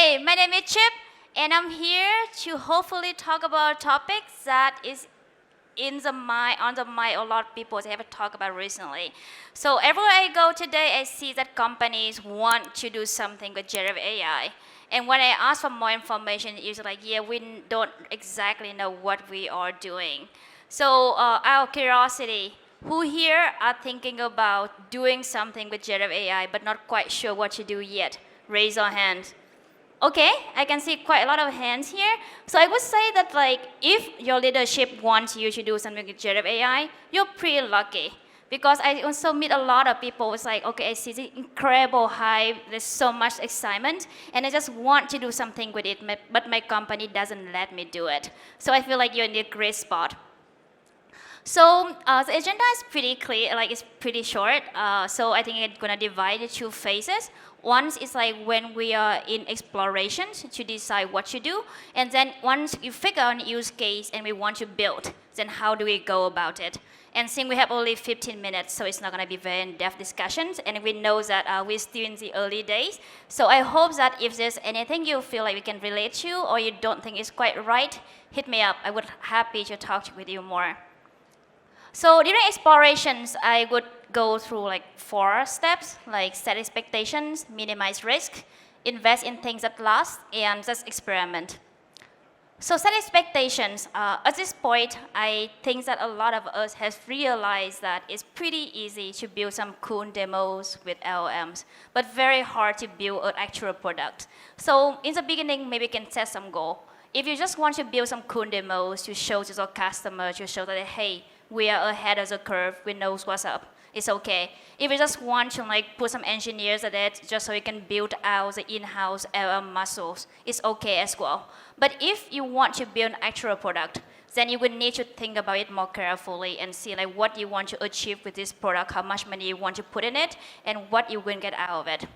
Hey, my name is Chip, and I'm here to hopefully talk about topics that is on the mind a lot of people they haven't talked about recently. So everywhere I go today, I see that companies want to do something with generative AI. And when I ask for more information, it's usually like, yeah, we don't exactly know what we are doing. So out of curiosity, who here are thinking about doing something with generative AI but not quite sure what to do yet? Raise your hand. Okay, I can see quite a lot of hands here. So I would say that if your leadership wants you to do something with generative AI, you're pretty lucky. Because I also meet a lot of people who's like, okay, I see the incredible hype, there's so much excitement, and I just want to do something with it, but my company doesn't let me do it. So I feel like you're in a great spot. So the agenda is pretty clear, it's pretty short. So I think it's gonna divide into two phases. One is when we are in exploration to decide what to do, and then once you figure out a use case and we want to build, then how do we go about it? And since we have only 15 minutes, so it's not gonna be very in-depth discussions, and we know that we're still in the early days. So I hope that if there's anything you feel like we can relate to or you don't think is quite right, hit me up. I would happy to talk with you more. So during explorations, I would go through 4 steps, like set expectations, minimize risk, invest in things that last, and just experiment. So set expectations. At this point, I think that a lot of us have realized that it's pretty easy to build some cool demos with LLMs, but very hard to build an actual product. So in the beginning, maybe you can set some goal. If you just want to build some cool demos to show to your customer, to show that, hey, we are ahead of the curve, we know what's up, it's okay. If you just want to put some engineers at it just so you can build out the in-house LLM muscles, it's okay as well. But if you want to build an actual product, then you would need to think about it more carefully and see what you want to achieve with this product, how much money you want to put in it, and what you will get out of it.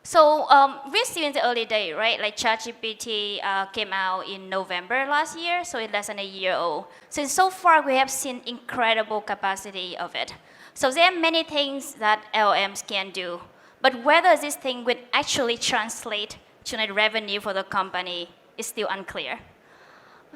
So we're still in the early day, right? ChatGPT came out in November last year, so it's less than a year old. So far we have seen incredible capacity of it. So there are many things that LLMs can do, but whether this thing would actually translate to net revenue for the company is still unclear.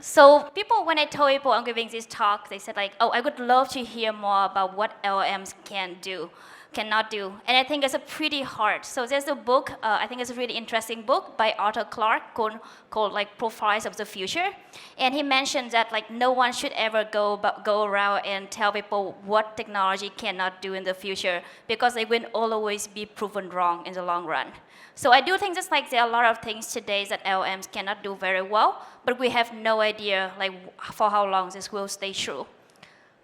So when I told people I'm giving this talk, they said oh, I would love to hear more about what LLMs cannot do. And I think it's a pretty hard. So there's a book, I think it's a really interesting book by Arthur Clarke called Profiles of the Future. And he mentioned that no one should ever go around and tell people what technology cannot do in the future, because they will always be proven wrong in the long run. So I do think just there are a lot of things today that LLMs cannot do very well, but we have no idea for how long this will stay true.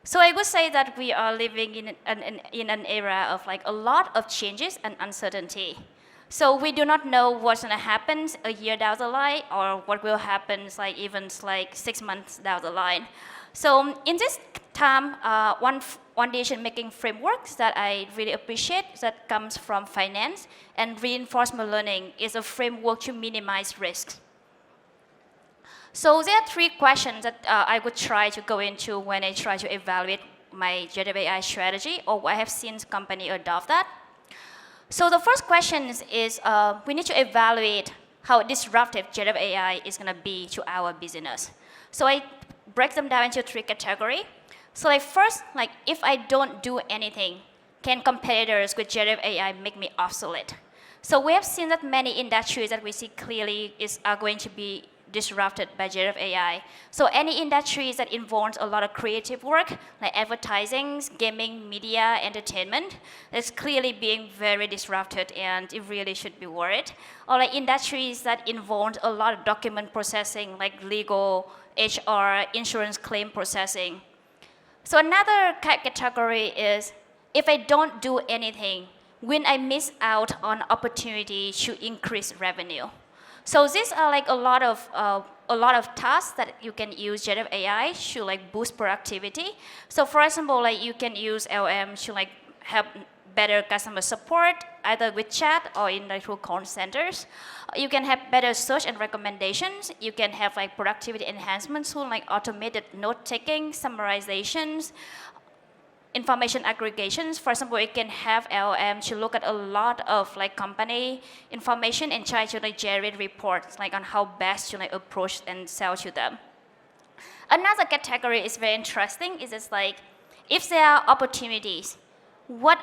So I would say that we are living in an era of a lot of changes and uncertainty. So we do not know what's going to happen a year down the line, or what will happen even 6 months down the line. So in this time, one decision-making framework that I really appreciate that comes from finance and reinforcement learning is a framework to minimize risks. So there are 3 questions that I would try to go into when I try to evaluate my generative AI strategy, or I have seen company adopt that. So the first question is we need to evaluate how disruptive generative AI is going to be to our business. So I break them down into 3 categories. So first, if I don't do anything, can competitors with generative AI make me obsolete? So we have seen that many industries that we see clearly are going to be disrupted by generative AI. So any industries that involves a lot of creative work, like advertising, gaming, media, entertainment, is clearly being very disrupted, and it really should be worried. Or industries that involve a lot of document processing, like legal, HR, insurance claim processing. So another category is, if I don't do anything, will I miss out on opportunity to increase revenue? So these are a lot of tasks that you can use generative AI to boost productivity. So for example, you can use LM to help better customer support, either with chat or through call centers. You can have better search and recommendations. You can have productivity enhancement tools like automated note taking, summarizations. information aggregations. For example, it can have LLM to look at a lot of like company information and try to like generate reports like on how best to like approach and sell to them. Another category is very interesting. Is just like if there are opportunities, what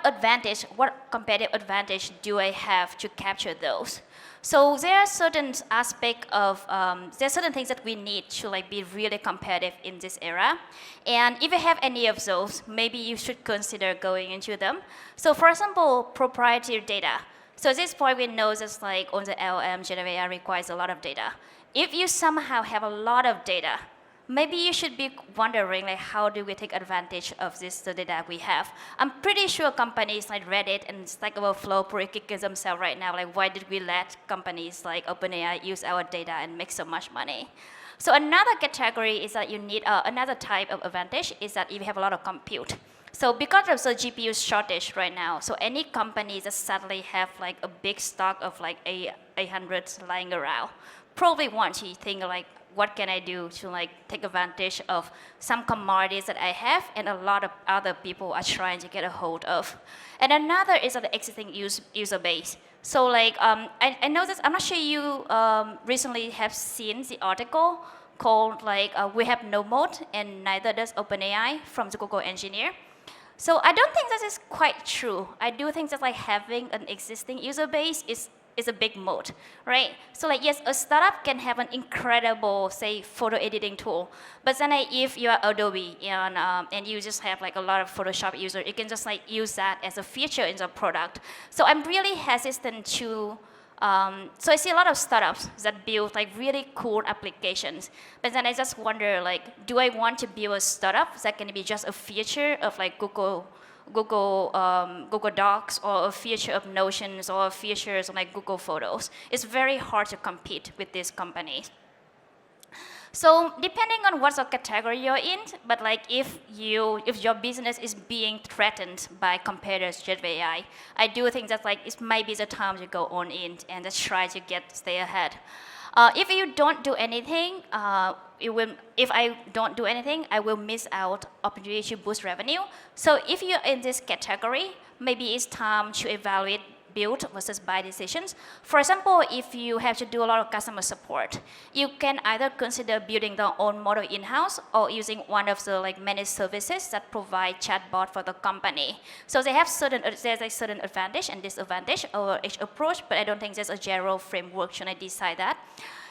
competitive advantage do I have to capture those? So there are certain aspects of, there are certain things that we need to like be really competitive in this era. And if you have any of those, maybe you should consider going into them. So for example, proprietary data. So at this point, we know just like on the LLM, Generative AI requires a lot of data. If you somehow have a lot of data, maybe you should be wondering like how do we take advantage of the data we have. I'm pretty sure companies like Reddit and Stack Overflow probably kicking themselves right now, like why did we let companies like OpenAI use our data and make so much money? So another category is that you need, another type of advantage is that if you have a lot of compute. So because of the GPU shortage right now, so any companies that suddenly have like a big stock of like 800s lying around, probably want to think like, what can I do to like take advantage of some commodities that I have and a lot of other people are trying to get a hold of. And another is the existing user base. So like, I know this, I'm not sure you recently have seen the article called like, we have no moat and neither does OpenAI from the Google engineer. So I don't think this is quite true. I do think that like having an existing user base is a big moat, right? So like, yes, a startup can have an incredible, say, photo editing tool, but then like, if you are Adobe and you just have like a lot of Photoshop users, you can just like use that as a feature in the product. So I'm really hesitant to, so I see a lot of startups that build like really cool applications, but then I just wonder like, do I want to build a startup that can be just a feature of like Google Docs or a feature of Notions or features of like Google Photos? It's very hard to compete with these companies. So depending on what sort of category you're in, but like if your business is being threatened by competitors, Generative AI, I do think that like it might be the time to go on in and just try to stay ahead. If you don't do anything, if I don't do anything, I will miss out opportunity to boost revenue. So if you're in this category, maybe it's time to evaluate build versus buy decisions. For example, if you have to do a lot of customer support, you can either consider building their own model in-house or using one of the like managed services that provide chatbot for the company. So there's a certain advantage and disadvantage over each approach, but I don't think there's a general framework should I decide that.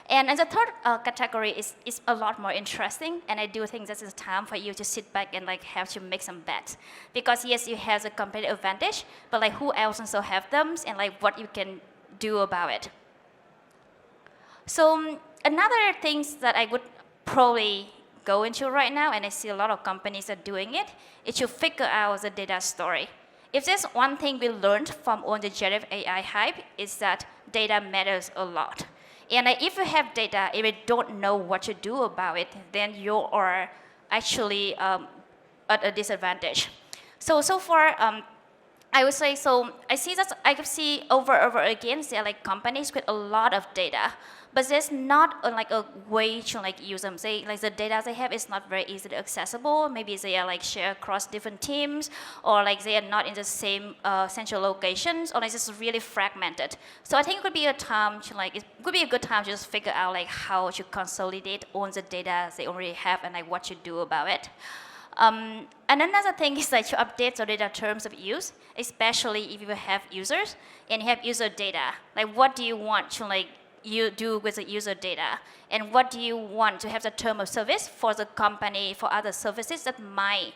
And the third category is a lot more interesting, and I do think this is time for you to sit back and like have to make some bets. Because yes, you have a competitive advantage, but like who else also have them, and like what you can do about it. So another things that I would probably go into right now, and I see a lot of companies are doing it, is to figure out the data story. If there's one thing we learned from all the generative AI hype, is that data matters a lot. And if you have data, if you don't know what to do about it, then you are actually at a disadvantage. So far, I would say, so I see that I can see over again, there are like companies with a lot of data, but there's not like a way to like use them. Say like the data they have is not very easily accessible. Maybe they are like shared across different teams, or like they are not in the same central locations, or like it's really fragmented. So I think it could be a time to like, it could be a good time to just figure out like how to consolidate all the data they already have and like what to do about it. And another thing is like to update the data terms of use, especially if you have users and you have user data. Like what do you want to like you do with the user data, and what do you want to have the term of service for the company for other services that might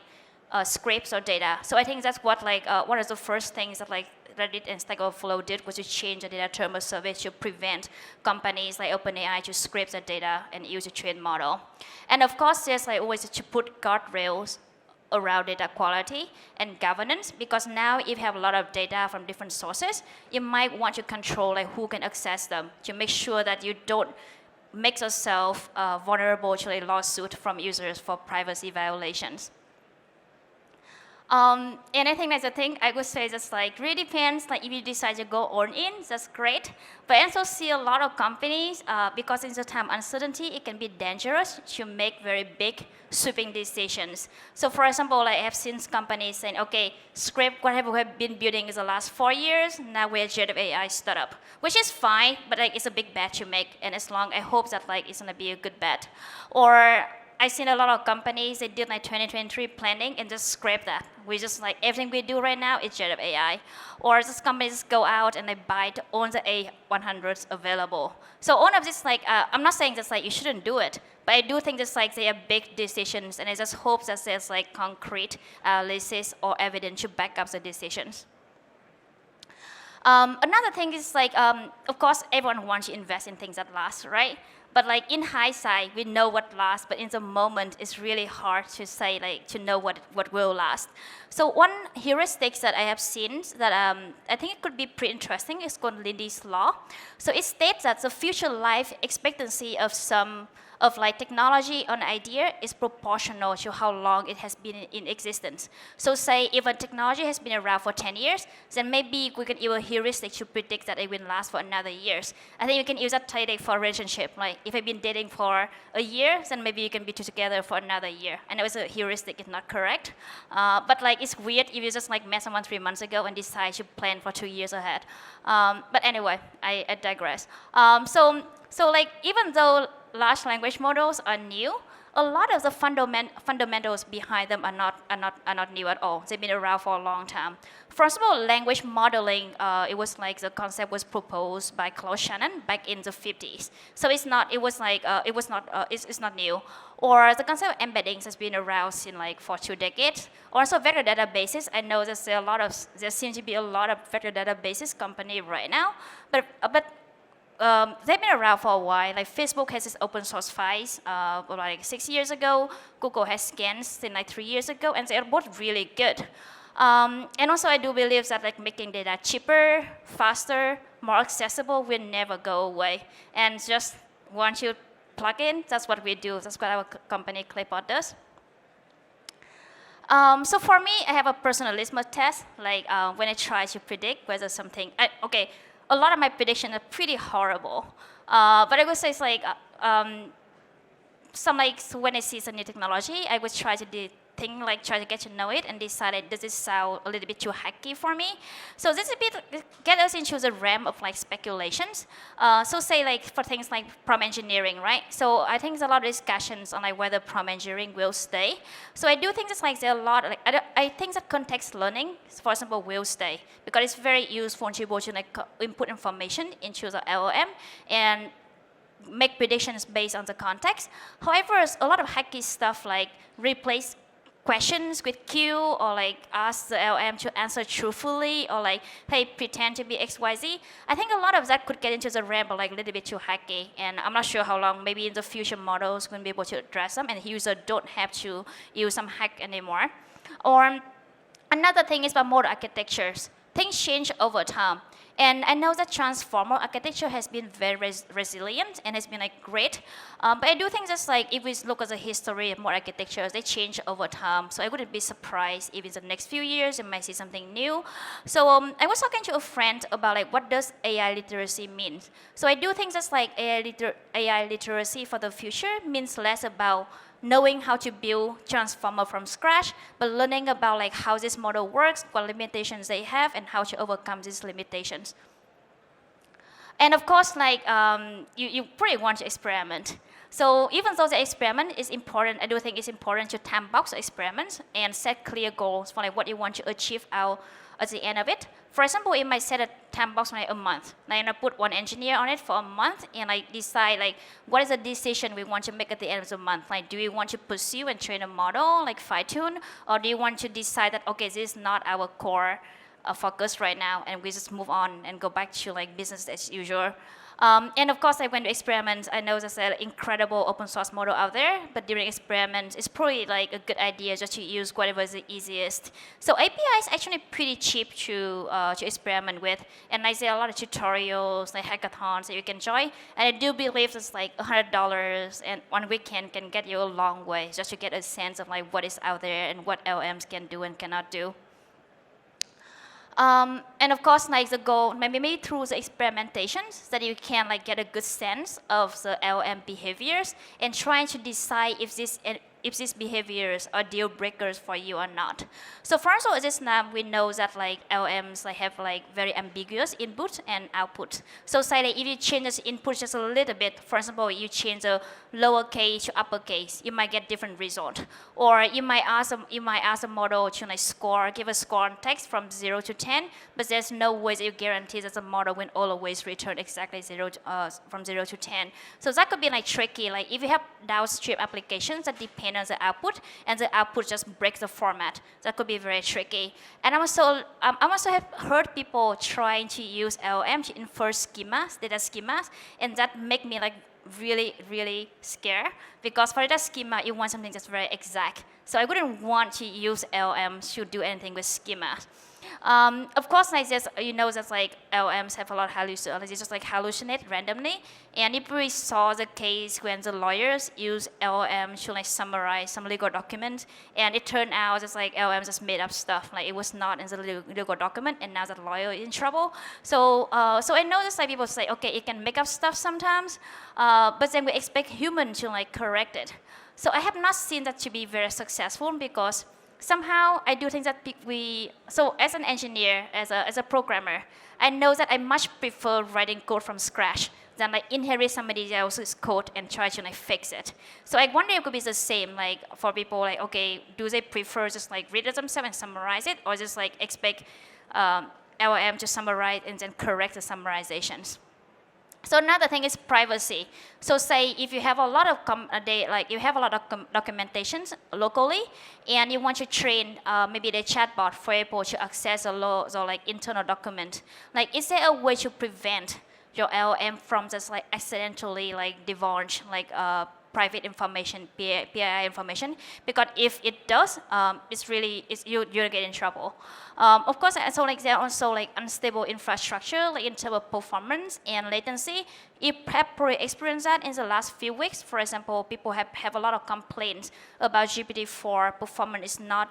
scrape your data. So I think that's what like one of the first things that like Reddit and Stack Overflow did was to change the data term of service to prevent companies like OpenAI to scrape the data and use a trained model. And of course, there's like always to put guardrails around data quality and governance, because now if you have a lot of data from different sources, you might want to control like who can access them to make sure that you don't make yourself vulnerable to a lawsuit from users for privacy violations. And I think that's the thing I would say just like really depends. Like if you decide to go all in, that's great. But I also see a lot of companies because in the time uncertainty, it can be dangerous to make very big sweeping decisions. So for example, like I have seen companies saying, okay, scrap whatever we have been building in the last 4 years. Now we're a generative AI startup, which is fine, but like it's a big bet to make. And as long I hope that like it's gonna be a good bet, or I've seen a lot of companies, they did like 2023 planning and just scrap that. We just like, everything we do right now is generative AI. Or just companies go out and they buy all the A100s available. So all of this, like, I'm not saying just like you shouldn't do it, but I do think just like they are big decisions, and I just hope that there's like concrete lists or evidence to back up the decisions. Another thing is like, of course, everyone wants to invest in things that last, right? But like in hindsight, we know what lasts, but in the moment, it's really hard to say, like, to know what will last. So one heuristic that I have seen that I think it could be pretty interesting is called Lindy's Law. So it states that the future life expectancy of like technology or an idea is proportional to how long it has been in existence. So say if a technology has been around for 10 years, then maybe we can use a heuristic to predict that it will last for another years. I think you can use that tactic for a relationship. Like if I've been dating for a year, then maybe you can be together for another year. I know it's a heuristic, it's not correct. But like it's weird if you just like met someone 3 months ago and decide to plan for 2 years ahead. But anyway, I digress. So like even though large language models are new, a lot of the fundamentals behind them are not new at all. They've been around for a long time. First of all, language modeling, it was like the concept was proposed by Claude Shannon back in the 50s. So it's not new. Or the concept of embeddings has been around since like for 2 decades. Also vector databases, I know that there seems to be a lot of vector databases company right now, but they've been around for a while. Like Facebook has its open source files like 6 years ago. Google has scans since like 3 years ago, and they're both really good. And also I do believe that like making data cheaper, faster, more accessible will never go away. And just once you plug in, that's what we do. That's what our company Claypot does. So for me, I have a personal litmus test. Like when I try to predict whether something, a lot of my predictions are pretty horrible. But I would say it's like, so when I see some new technology, I would try to try to get to know it and decide, does this sound a little bit too hacky for me? So this a bit get us into the realm of like speculations. So say like for things like prompt engineering, right? So I think there's a lot of discussions on like whether prompt engineering will stay. So I do think it's like there are a lot, like I think that context learning, for example, will stay because it's very useful to be able to like input information into the LLM and make predictions based on the context. However, a lot of hacky stuff like replace questions with Q, or like ask the LM to answer truthfully, or like, hey, pretend to be XYZ. I think a lot of that could get into the realm of like a little bit too hacky, and I'm not sure how long. Maybe in the future models will be able to address them, and the user don't have to use some hack anymore. Or another thing is about model architectures. Things change over time. And I know that transformer architecture has been very resilient and has been like great. But I do think just like if we look at the history of more architectures, they change over time. So I wouldn't be surprised if in the next few years you might see something new. So I was talking to a friend about like what does AI literacy mean. So I do think just like AI literacy for the future means less about knowing how to build transformer from scratch, but learning about like how this model works, what limitations they have, and how to overcome these limitations. And of course, like you pretty want to experiment. So even though the experiment is important, I do think it's important to time box experiments and set clear goals for like what you want to achieve out at the end of it. For example, it might set a time box for like a month. Like I put one engineer on it for a month and like decide like what is the decision we want to make at the end of the month. Like do we want to pursue and train a model, like fine tune, or do you want to decide that okay, this is not our core focused right now, and we just move on and go back to like business as usual. And of course, like when you experiment, I know there's an incredible open source model out there, but during experiments, it's probably like a good idea just to use whatever is the easiest. So API is actually pretty cheap to experiment with, and like there are a lot of tutorials, like hackathons that you can join. And I do believe it's like $100, and one weekend can get you a long way just to get a sense of like what is out there and what LMs can do and cannot do. And of course, like the goal, maybe through the experimentations, that you can like get a good sense of the LM behaviors and trying to decide if these behaviors are deal breakers for you or not. So for example, at this now we know that like LMs like have like very ambiguous input and output. So say that if you change the input just a little bit, for example, you change the lowercase to uppercase, you might get different result. Or you might ask a model to like give a score on text from 0 to 10, but there's no way that you guarantee that the model will always return exactly from 0 to 10. So that could be like tricky. Like if you have downstream applications that depend on the output, and the output just breaks the format, that could be very tricky. And I also have heard people trying to use LLM to infer schemas, data schemas, and that make me like really scared, because for data schema, you want something that's very exact. So I wouldn't want to use LLMs to do anything with schemas. Of course, like this, you know that like LMs have a lot of hallucinations. They just like hallucinate randomly. And if we saw the case when the lawyers use LLM to like summarize some legal documents, and it turned out just like LM just made up stuff. Like it was not in the legal document, and now the lawyer is in trouble. So I noticed like people say, okay, it can make up stuff sometimes, but then we expect humans to like correct it. So I have not seen that to be very successful, because somehow I do think that so as an engineer, as a programmer, I know that I much prefer writing code from scratch than like inherit somebody else's code and try to like fix it. So I wonder if it could be the same like for people, like, okay, do they prefer just like read it themselves and summarize it, or just like expect LLM to summarize and then correct the summarizations? So another thing is privacy. So say if you have a lot of documentations locally, and you want to train maybe the chatbot for able to access the like internal document. Like, is there a way to prevent your LLM from just like accidentally like divulge like private information, PII information? Because if it does, you're gonna get in trouble. Of course, so like there are also like unstable infrastructure, like in terms of performance and latency. You have probably experienced that in the last few weeks. For example, people have a lot of complaints about GPT-4 performance is not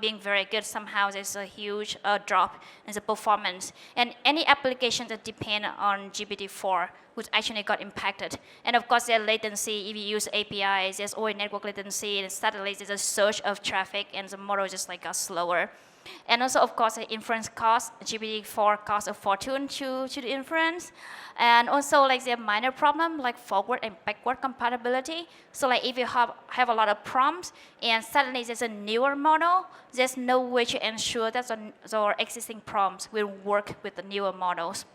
being very good. Somehow there's a huge drop in the performance. And any application that depend on GPT-4 which actually got impacted. And of course, there's latency. If you use APIs, there's always network latency, and suddenly there's a surge of traffic, and the model just like got slower. And also, of course, the inference cost, GPT-4 costs a fortune to the inference. And also, like, there are minor problem, like forward and backward compatibility. So, like, if you have a lot of prompts, and suddenly there's a newer model, there's no way to ensure that the existing prompts will work with the newer models.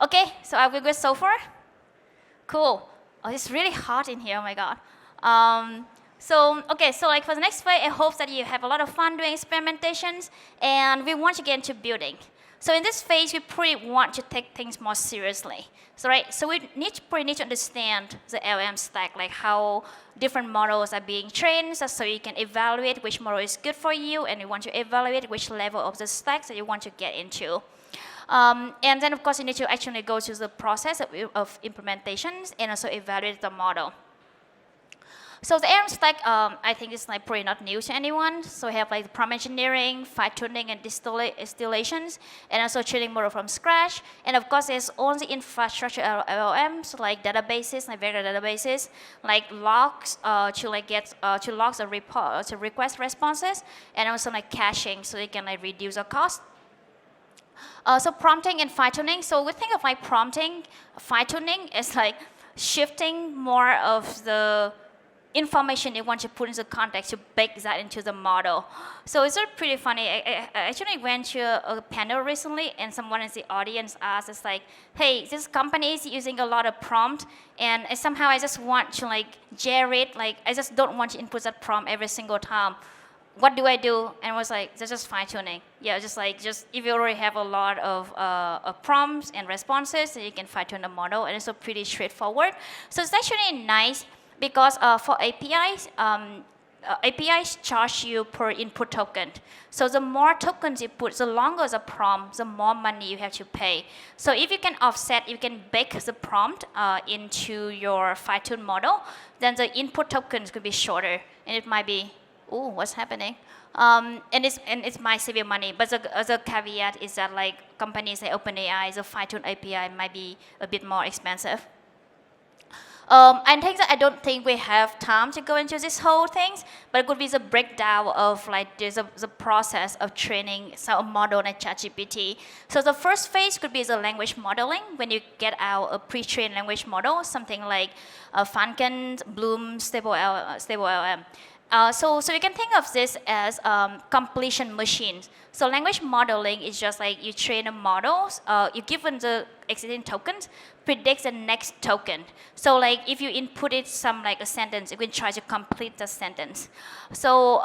Okay, so are we good so far? Cool. Oh, it's really hot in here, oh my God. So like for the next phase, I hope that you have a lot of fun doing experimentations, and we want to get into building. So in this phase, we pretty want to take things more seriously. So we pretty need to understand the LM stack, like how different models are being trained, so you can evaluate which model is good for you, and you want to evaluate which level of the stack that you want to get into. And then, of course, you need to actually go through the process of implementations and also evaluate the model. So the LM stack, I think is like pretty not new to anyone. So we have like prompt engineering, fine-tuning and distillations, and also training model from scratch. And of course, there's all the infrastructure LLMs, like databases, like vector databases, like logs to logs the report, to request responses, and also like caching, so they can like reduce the cost. So prompting and fine-tuning. So we think of like prompting, fine-tuning as like shifting more of the information you want to put into context to bake that into the model. So it's pretty funny. I actually went to a panel recently, and someone in the audience asked, it's like, hey, this company is using a lot of prompt, and somehow I just want to like generate, like I just don't want to input that prompt every single time. what do I do? And I was like, that's just fine tuning. Yeah, just if you already have a lot of prompts and responses, then you can fine tune the model, and it's so pretty straightforward. So it's actually nice because for APIs charge you per input token. So the more tokens you put, the longer the prompt, the more money you have to pay. So if you can offset, you can bake the prompt into your fine-tuned model, then the input tokens could be shorter, and it might be, ooh, what's happening? And it might save you money, but the caveat is that like companies like OpenAI, the fine-tuned API might be a bit more expensive. I don't think we have time to go into this whole things, but it could be the breakdown of like the process of training a model like ChatGPT. So the first phase could be the language modeling, when you get out a pre-trained language model, something like Funken, Bloom, Stable LLM. So you can think of this as completion machines. So language modeling is just like you train a model, you give them the existing tokens, predicts the next token. So like if you input it some like a sentence, you can try to complete the sentence. So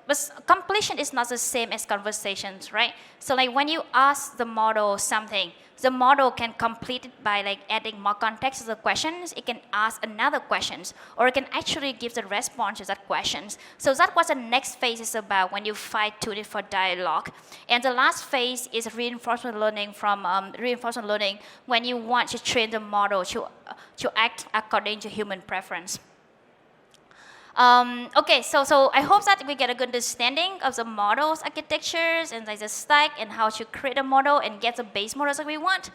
but completion is not the same as conversations, right? So like when you ask the model something, the model can complete it by like adding more context to the questions. It can ask another questions, or it can actually give the response to that questions. So that's what the next phase is about when you fine-tune it for dialogue. And the last phase is reinforcement learning when you want to train the model to act according to human preference. Okay, so I hope that we get a good understanding of the models architectures and like the stack and how to create a model and get the base models that we want.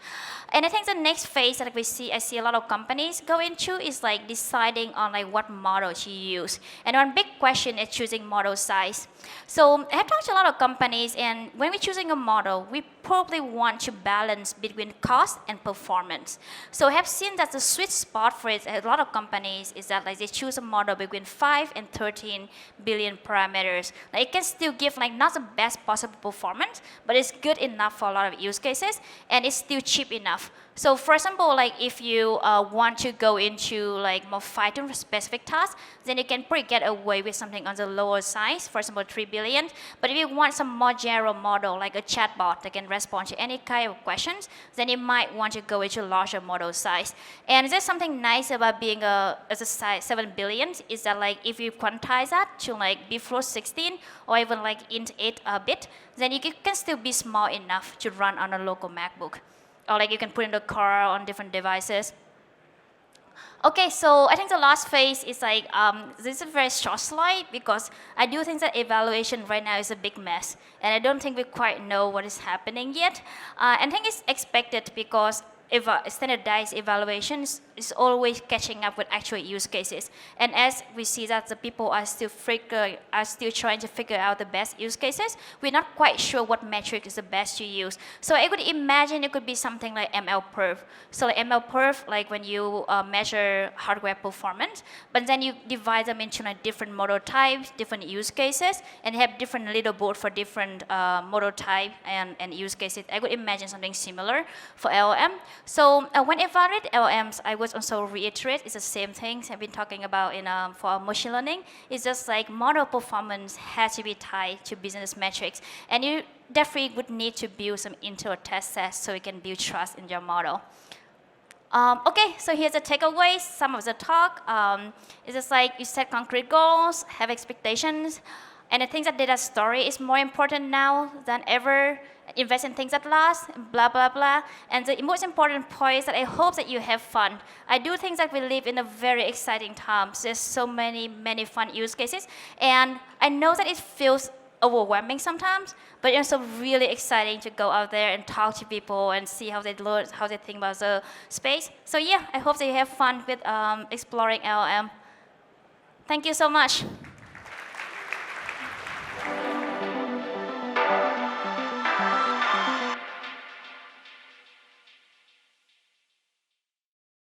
And I think the next phase that I see a lot of companies go into is like deciding on like what model to use. And one big question is choosing model size. So I have talked to a lot of companies, and when we're choosing a model, we probably want to balance between cost and performance. So I have seen that the sweet spot for it, a lot of companies, is that like they choose a model between 5 and 13 billion parameters. Like it can still give like not the best possible performance, but it's good enough for a lot of use cases, and it's still cheap enough. So for example, like if you want to go into like more fine-tuned specific tasks, then you can probably get away with something on the lower size, for example, 3 billion. But if you want some more general model, like a chatbot that can respond to any kind of questions, then you might want to go into larger model size. And there's something nice about being as a size 7 billion is that like if you quantize that to like before 16 or even like int 8 bit, then you can still be small enough to run on a local MacBook. Or like you can put in the car on different devices. Okay, so I think the last phase is like, this is a very short slide because I do think that evaluation right now is a big mess. And I don't think we quite know what is happening yet. I think it's expected because standardized evaluations is always catching up with actual use cases. And as we see that the people are still trying to figure out the best use cases, we're not quite sure what metric is the best to use. So I could imagine it could be something like MLPerf. So like MLPerf, like when you measure hardware performance, but then you divide them into like different model types, different use cases, and have different leaderboard for different model type and use cases. I could imagine something similar for LLM. So when evaluate LLMs, I would also reiterate it's the same things I've been talking about for machine learning. It's just like model performance has to be tied to business metrics, and you definitely would need to build some internal test sets so you can build trust in your model. Okay, so here's the takeaways. Some of the talk is just like you set concrete goals, have expectations, and I think that data story is more important now than ever. Invest in things that last, blah, blah, blah. And the most important point is that I hope that you have fun. I do think that we live in a very exciting time. There's so many fun use cases. And I know that it feels overwhelming sometimes, but it's also really exciting to go out there and talk to people and see how they learn, how they think about the space. So yeah, I hope that you have fun with exploring LLM. Thank you so much.